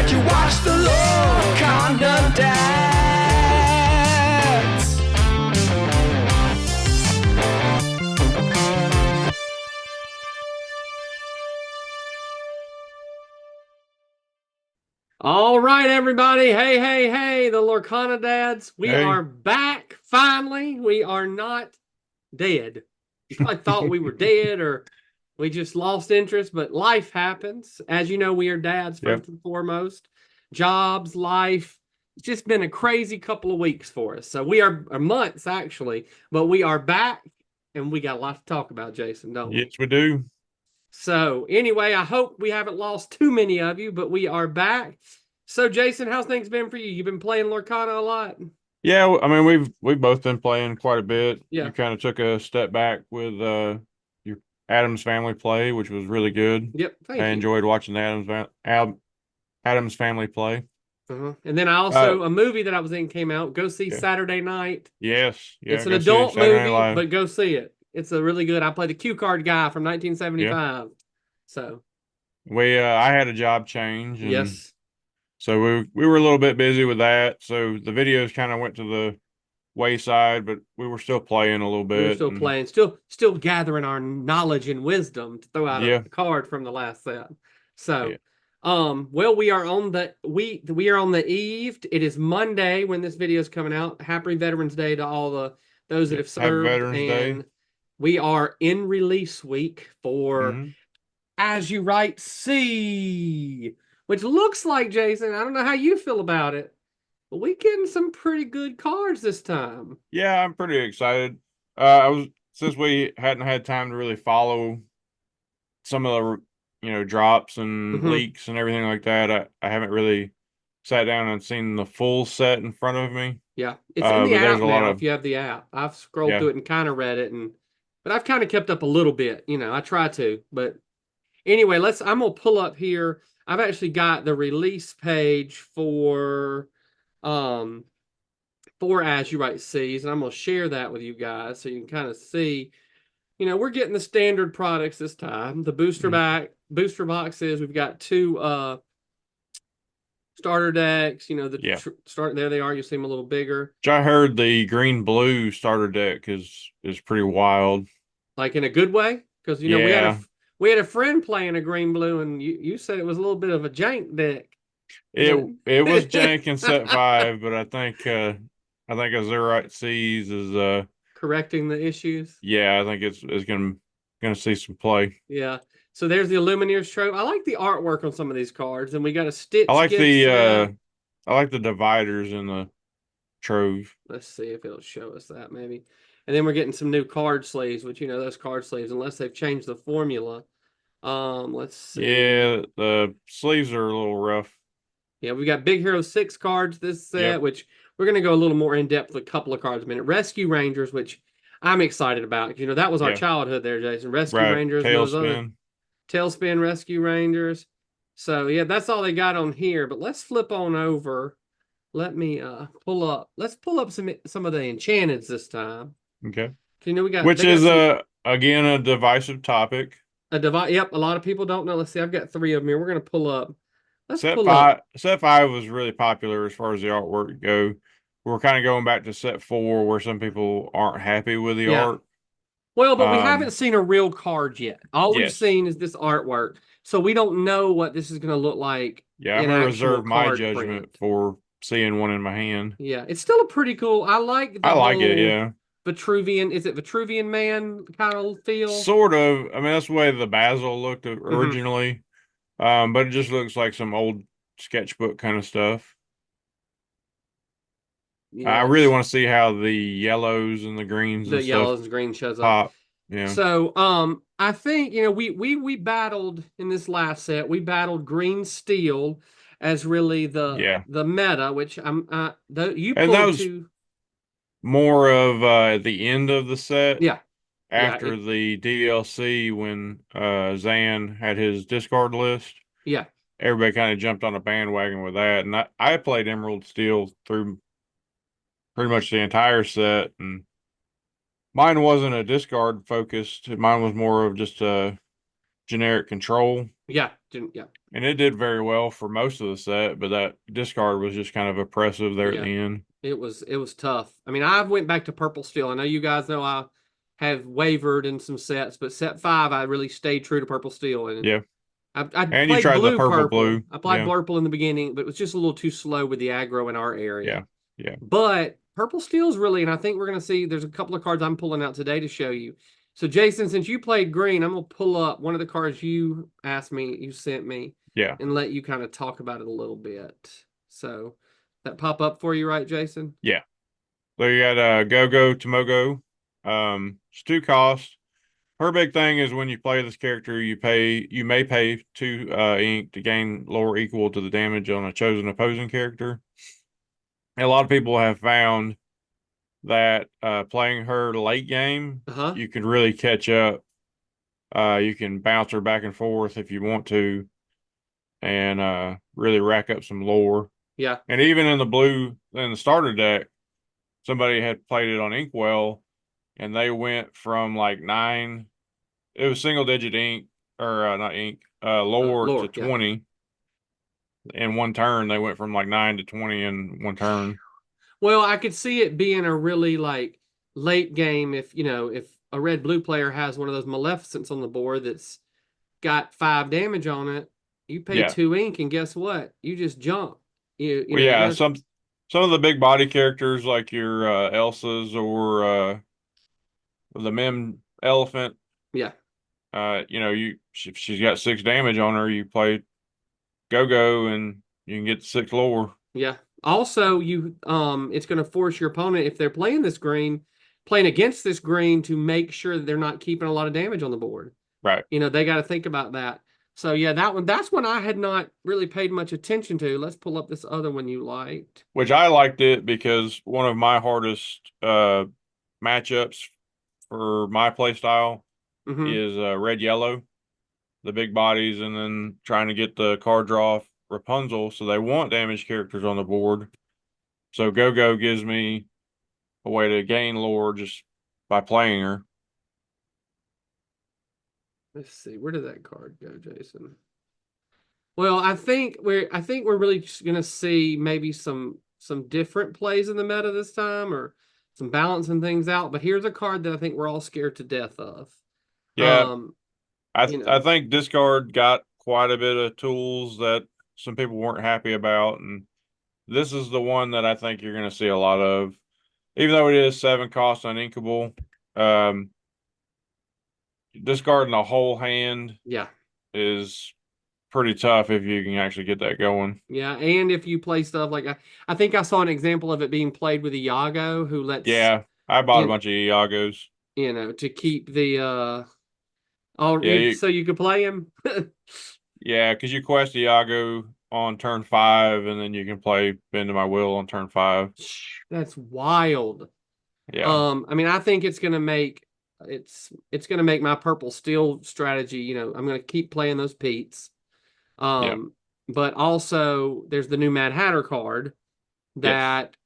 that you watch the Lorcana Dads. All right, everybody. Hey, the Lorcana Dads. We are back, finally. We are not dead. You probably thought we were dead or we just lost interest, but life happens. As you know, we are dads first and foremost. Jobs, life. It's just been a crazy couple of weeks for us. So we are, or months actually, but we are back and we got a lot to talk about, Jason, don't we? Yes, we do. So anyway, I hope we haven't lost too many of you, but we are back. So Jason, how's things been for you? You've been playing Lorcana a lot? Yeah, I mean we've both been playing quite a bit. Yeah. You kind of took a step back with your Adams Family play, which was really good. Yep, thank I you. enjoyed watching the Adams Family play. And then I also a movie that I was in came out. Go see Saturday Night. Yes, yeah, it's an adult movie, but go see it. It's a really good. I played the cue card guy from 1975. So I had a job change, and yes, so we were a little bit busy with that. So the videos kind of went to the wayside, but we were still playing a little bit. We were still playing, still gathering our knowledge and wisdom to throw out a card from the last set. So well, we are on the eve. It is Monday when this video is coming out. Happy Veterans Day to all those that have served. Happy Veterans Day. We are in release week for AZURITE Sea, which looks like, Jason, I don't know how you feel about it, but we getting some pretty good cards this time. Yeah, I'm pretty excited. Since we hadn't had time to really follow some of the drops and leaks and everything like that. I haven't really sat down and seen the full set in front of me. Yeah, it's in the app now. If you have the app, I've scrolled through it and kind of read it, but I've kind of kept up a little bit. I try to. But anyway, I'm gonna pull up here. I've actually got the release page for AZURITE Seas, and I'm gonna share that with you guys so you can kind of see. We're getting the standard products this time. The booster boxes. We've got 2 starter decks. There they are. You see them a little bigger. I heard the green blue starter deck is pretty wild. Like in a good way, because we had a friend playing a green blue, and you said it was a little bit of a jank deck. It was jank in set 5, but I think AZURITE Seas is correcting the issues. Yeah, I think it's gonna see some play. Yeah. So there's the Illumineers Trove. I like the artwork on some of these cards, and we got a Stitch. I like the dividers in the Trove. Let's see if it'll show us that maybe. And then we're getting some new card sleeves, which those card sleeves, unless they've changed the formula. Let's see. Yeah, the sleeves are a little rough. Yeah, we got Big Hero 6 cards this set, which we're going to go a little more in depth with a couple of cards in a minute. Rescue Rangers, which I'm excited about. That was our childhood there, Jason. Rescue Rangers, Tailspin Rescue Rangers. So yeah, that's all they got on here. But let's flip on over. Let me pull up. Let's pull up some of the Enchanteds this time. Okay. We got again a divisive topic. Yep, a lot of people don't know. Let's see. I've got 3 of them here. We're going to pull up. Set 5 was really popular as far as the artwork go. We're kind of going back to set 4 where some people aren't happy with the art. Well, but we haven't seen a real card yet. All we've seen is this artwork. So we don't know what this is going to look like. Yeah, I'm going to reserve my judgment for seeing one in my hand. Yeah, it's still a pretty cool. I like it, yeah. Vitruvian, is it Vitruvian Man kind of feel? Sort of. I mean, that's the way the Basil looked originally. But it just looks like some old sketchbook kind of stuff. Yes. I really want to see how the yellows and the greens and greens shows up. Yeah. So I think we battled in this last set. We battled green steel as really the meta, which you pulled to more of the end of the set. Yeah. After the DLC when Zan had his discard list. Yeah. Everybody kind of jumped on a bandwagon with that. And I played Emerald Steel through pretty much the entire set, and mine wasn't a discard focused. Mine was more of just a generic control. Yeah, yeah, And it did very well for most of the set, but that discard was just kind of oppressive there at yeah. the end. It was tough. I mean, I went back to purple steel. I know you guys know I have wavered in some sets, but set 5 I really stayed true to purple steel, and Yeah. I And you played tried the blue purple purple. blue. I played Yeah. blurple in the beginning, but it was just a little too slow with the aggro in our area. Yeah. Yeah. But purple steel's really, and I think we're going to see, there's a couple of cards I'm pulling out today to show you. So Jason, since you played green, I'm going to pull up one of the cards you asked me, you sent me, Yeah. and let you kind of talk about it a little bit. So that pop up for you, right, Jason? Yeah. So you got Go-Go Tomogo. It's 2 costs. Her big thing is when you play this character, you may pay 2 ink to gain lore equal to the damage on a chosen opposing character. And a lot of people have found that playing her late game, Uh-huh. you can really catch up. You can bounce her back and forth if you want to, and really rack up some lore. Yeah. And even in the starter deck, somebody had played it on Inkwell, and they went from like 9. It was single digit ink or not ink, lore to Lore, yeah. 20 in one turn. They went from like 9 to 20 in one turn. Well, I could see it being a really like late game if, if a red blue player has one of those Maleficents on the board that's got 5 damage on it, you pay Yeah. 2 ink, and guess what? You just jump. Well, yeah, There's some of the big body characters like your Elsa's or the Mim Elephant. yeah. If she's got 6 damage on her, you play Go-Go and you can get 6 lore. Yeah. Also, it's going to force your opponent, if they're playing against this green, to make sure that they're not keeping a lot of damage on the board. Right. They got to think about that. So yeah, that's one I had not really paid much attention to. Let's pull up this other one you liked. Which I liked it because one of my hardest matchups for my play style is red yellow, the big bodies, and then trying to get the card draw off Rapunzel. So they want damage characters on the board. So Go-Go gives me a way to gain lore just by playing her. Let's see, where did that card go, Jason? Well, I think we're really just gonna see maybe some different plays in the meta this time, or some balancing things out. But here's a card that I think we're all scared to death of. Yeah, Um, I think discard got quite a bit of tools that some people weren't happy about, and this is the one that I think you're going to see a lot of, even though it is 7 cost uninkable. Discarding a whole hand, yeah, is pretty tough if you can actually get that going. yeah, and if you play stuff like I think I saw an example of it being played with Iago, who lets I bought a bunch of Iagos. To keep the so you could play him. Yeah, because you quest Iago on turn 5, and then you can play Bend to My Will on turn 5. That's wild. Yeah. I mean, I think it's gonna make my purple steel strategy. I'm gonna keep playing those Pete's. Yeah. But also there's the new Mad Hatter card that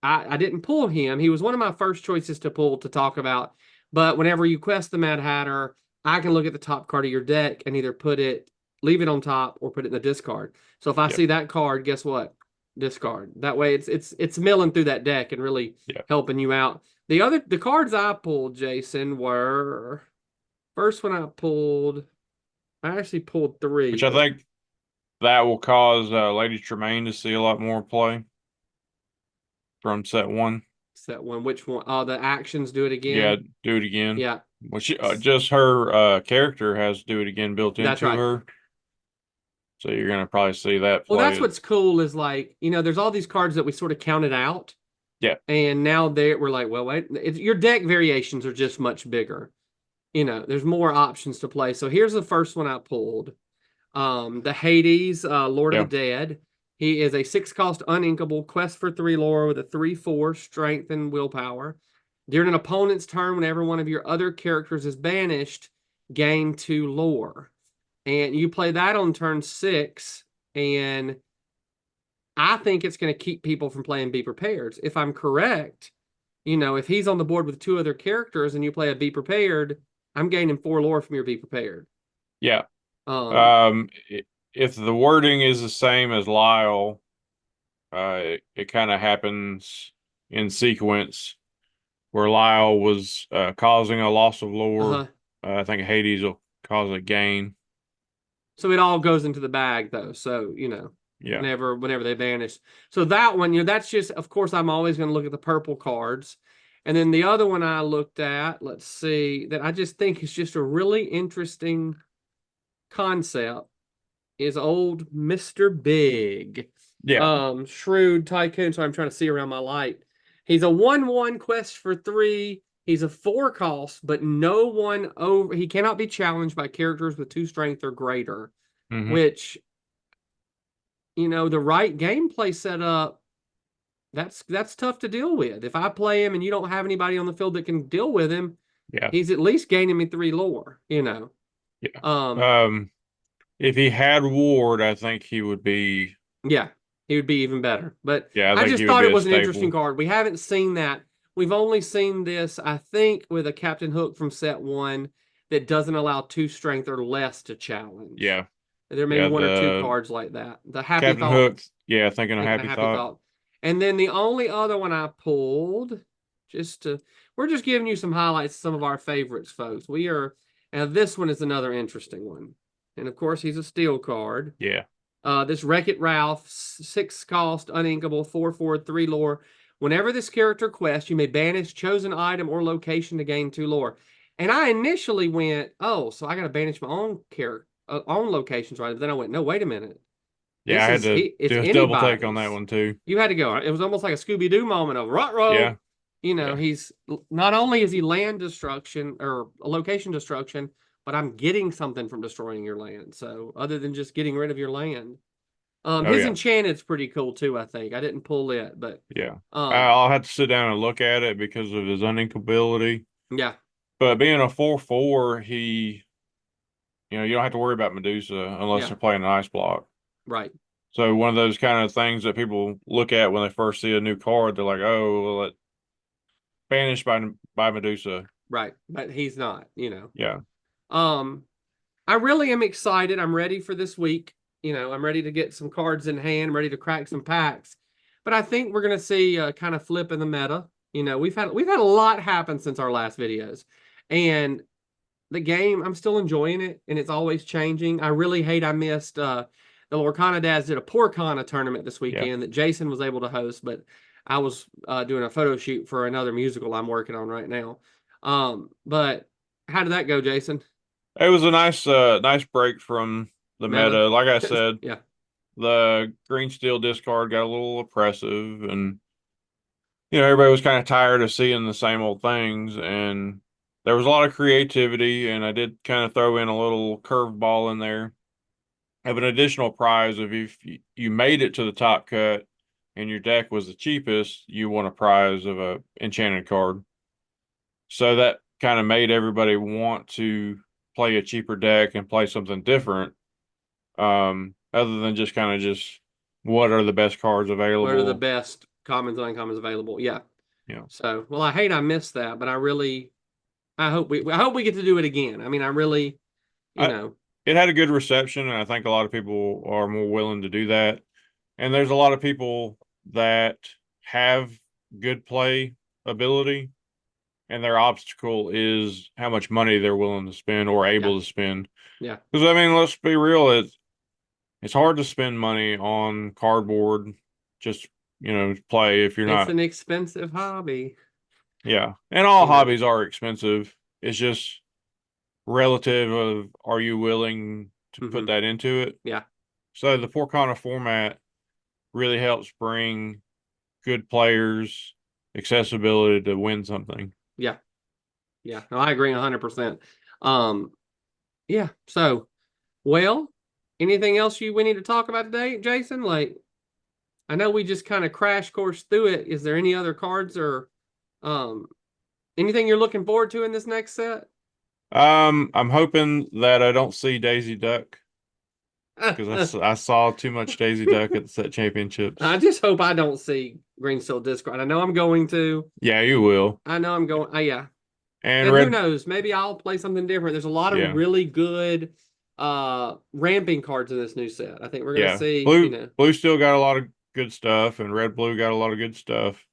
I didn't pull him. He was one of my first choices to pull to talk about. But whenever you quest the Mad Hatter, I can look at the top card of your deck and either leave it on top or put it in the discard. So if I see that card, guess what? Discard. That way it's milling through that deck and really helping you out. The cards I pulled, Jason, were first one I actually pulled 3. Which I think that will cause Lady Tremaine to see a lot more play from set 1. Set 1. Which one? Oh, the actions do it again. Yeah, do it again. Yeah. Well, just her character has do it again built into her. So you're gonna probably see that play. Well, that's what's cool is there's all these cards that we sort of counted out. Yeah. And now we're like, well, wait, your deck variations are just much bigger. There's more options to play. So here's the first one I pulled. The Hades, Lord of the Dead. He is a 6 cost uninkable quest for 3 lore with a 3/4 strength and willpower. During an opponent's turn, whenever one of your other characters is banished, gain 2 lore. And you play that on turn 6, and I think it's going to keep people from playing Be Prepared. If I'm correct, if he's on the board with 2 other characters and you play a Be Prepared, I'm gaining 4 lore from your Be Prepared. Yeah. If the wording is the same as Lyle, it kind of happens in sequence where Lyle was causing a loss of lore. I think Hades will cause a gain. So it all goes into the bag though. So, Yeah. whenever they vanish. So that one, that's just, of course, I'm always going to look at the purple cards. And then the other one I looked at, let's see, that I just think is just a really interesting concept is old Mr. Big. Yeah. Shrewd Tycoon. So I'm trying to see around my light. He's a 1/1 quest for 3. He's a 4 cost, but no one over. He cannot be challenged by characters with 2 strength or greater, which, the right gameplay setup, that's tough to deal with. If I play him and you don't have anybody on the field that can deal with him, he's at least gaining me 3 lore, Yeah. If he had Ward, I think he would be. Yeah, he would be even better. But yeah, I just thought it was an interesting card. We haven't seen that. We've only seen this, I think, with a Captain Hook from set 1 that doesn't allow 2 strength or less to challenge. Yeah. There may be 1 or 2 cards like that. The Happy Captain Thought. Hook, thinking a happy thought. And then the only other one I pulled, we're just giving you some highlights of some of our favorites, folks. This one is another interesting one. And of course, he's a steel card. Yeah. This Wreck-It Ralph, 6 cost, uninkable, 4/4, 3 lore. Whenever this character quests, you may banish chosen item or location to gain 2 lore. And I initially went, oh, so I got to banish my own own locations, right? But then I went, no, wait a minute. Yeah, I had to do a double take on that one too. You had to go. It was almost like a Scooby-Doo moment of ruh-roh. Yeah. He's not only is he land destruction or location destruction, but I'm getting something from destroying your land. So other than just getting rid of your land. His enchanted's pretty cool too, I think. I didn't pull it, but I'll have to sit down and look at it because of his uninkability. Yeah. But being a 4/4, he you don't have to worry about Medusa unless they're playing an ice block. Right. So one of those kind of things that people look at when they first see a new card, they're like, oh, well, it banished by Medusa. Right. But he's not, Yeah. I really am excited. I'm ready for this week. I'm ready to get some cards in hand, ready to crack some packs. But I think we're going to see a kind of flip in the meta. We've had a lot happen since our last videos. And the game, I'm still enjoying it, and it's always changing. I really hate I missed the Lorcana Dads did a Porcana tournament this weekend that Jason was able to host, but I was doing a photo shoot for another musical I'm working on right now. But how did that go, Jason? It was a nice break from the meta. Like I said, the green steel discard got a little oppressive, and everybody was kind of tired of seeing the same old things, and there was a lot of creativity, and I did kind of throw in a little curveball in there of an additional prize of if you made it to the top cut and your deck was the cheapest, you won a prize of a enchanted card. So that kind of made everybody want to play a cheaper deck and play something different, other than just what are the best cards available. What are the best commons and uncommons available? Yeah. So, well, I hate I missed that, but I hope we get to do it again. I mean, I really, it had a good reception, and I think a lot of people are more willing to do that. And there's a lot of people that have good play ability, and their obstacle is how much money they're willing to spend or able to spend. Yeah. Because, I mean, let's be real, it's hard to spend money on cardboard, just, play if you're not. It's an expensive hobby. Yeah. And all hobbies are expensive. It's just relative of are you willing to put that into it? Yeah. So the Porcana format really helps bring good players accessibility to win something. Yeah. Yeah. No, I agree 100%. Yeah. So, well, anything else we need to talk about today, Jason? Like, I know we just kind of crash course through it. Is there any other cards or anything you're looking forward to in this next set? I'm hoping that I don't see Daisy Duck, because I saw too much Daisy Duck at the set championships. I just hope I don't see Green Steel Discard. I know I'm going to. Yeah, you will. I know I'm going. Yeah. And who knows? Maybe I'll play something different. There's a lot of really good ramping cards in this new set. I think we're gonna Yeah, see, blue still got a lot of good stuff, and red blue got a lot of good stuff.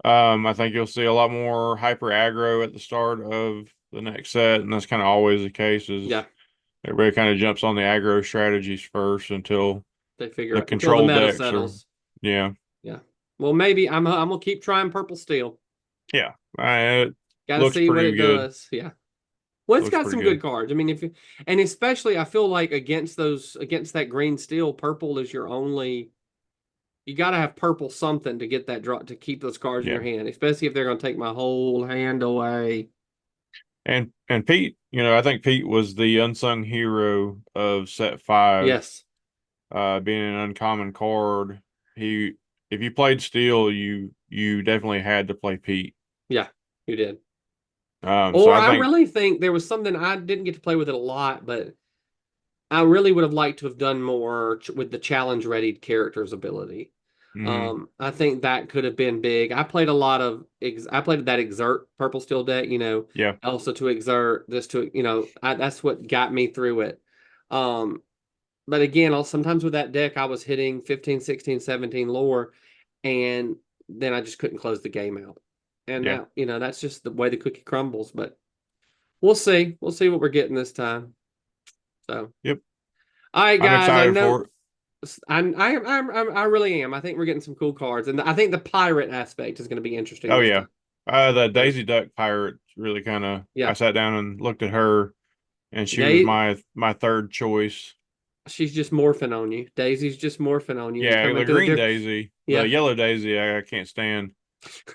I think you'll see a lot more hyper aggro at the start of the next set, and that's kind of always the case. Is yeah, everybody kind of jumps on the aggro strategies first until they figure the out until the control meta decks are, settles. yeah, Yeah. Well, maybe I'm gonna keep trying purple steel. yeah. It Got to looks see what pretty it good. does. Yeah. Well, it's Looks got pretty some good. good cards. I mean, and especially I feel like against that green steel, purple is your only. You got to have purple something to get that draw to keep those cards in Yeah. your hand, especially if they're going to take my whole hand away. And Pete, I think Pete was the unsung hero of set 5. Yes. Being an uncommon card. If you played steel, you definitely had to play Pete. Yeah, you did. So Or I I think, really think there was something I didn't get to play with it a lot, but I really would have liked to have done more with the challenge ready character's ability. I think that could have been big. I played a lot of I played that exert purple steel deck, yeah, also to exert this to, that's what got me through it. But again, sometimes with that deck, I was hitting 15, 16, 17 lore, and then I just couldn't close the game out. And yeah, that, that's just the way the cookie crumbles. But we'll see. We'll see what we're getting this time. So, yep. all right, I'm guys. I excited know for it. I really am. I think we're getting some cool cards, and I think the pirate aspect is going to be interesting. Oh This yeah. time. The Daisy Duck pirate really kind of. Yeah. I sat down and looked at her, and she was Day my third choice. She's just morphing on you. Daisy's just morphing on you and Yeah, coming the through green Daisy, Yeah. the yellow Daisy, I can't stand.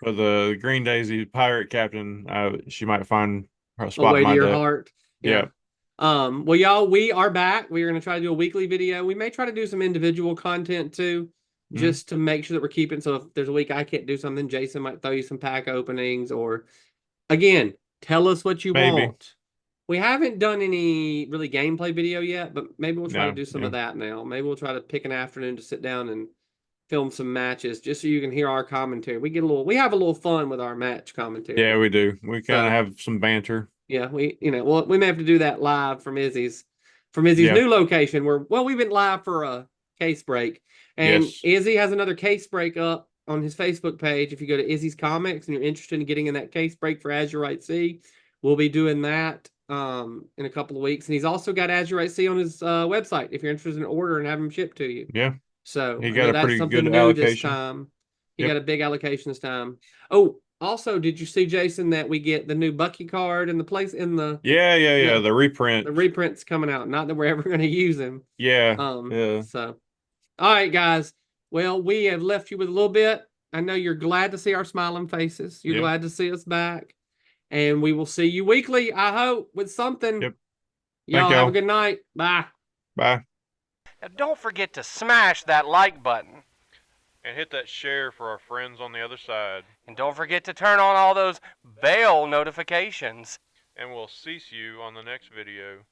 But the green Daisy pirate captain, she might find her spot Away in to my your deck. heart. Yeah. Well, y'all, we are back. We're going to try to do a weekly video. We may try to do some individual content too, just to make sure that we're keeping. So if there's a week I can't do something, Jason might throw you some pack openings, or again, tell us what you Maybe. want. We haven't done any really gameplay video yet, but maybe we'll try to do some Yeah. of that now. Maybe we'll try to pick an afternoon to sit down and film some matches just so you can hear our commentary. We have a little fun with our match commentary. Yeah, we do. We kind of have some banter. Yeah, we may have to do that live from Izzy's new location where we went live for a case break. And Yes. Izzy has another case break up on his Facebook page. If you go to Izzy's Comics and you're interested in getting in that case break for AZURITE SEA, we'll be doing that in a couple of weeks. And he's also got AZURITE SEA on his website if you're interested in order and have him shipped to you. Yeah. So He got a that's pretty something good new allocation this time. He got a big allocation this time. Oh, also, did you see, Jason, that we get the new Bucky card in the place in the Yeah. The reprint. The reprint's coming out. Not that we're ever going to use him. Yeah. So, all right, guys. Well, we have left you with a little bit. I know you're glad to see our smiling faces. You're glad to see us back. And we will see you weekly, I hope, with something. Yep. Y'all have a good night. Bye. Bye. And don't forget to smash that like button. And hit that share for our friends on the other side. And don't forget to turn on all those bell notifications. And we'll see you on the next video.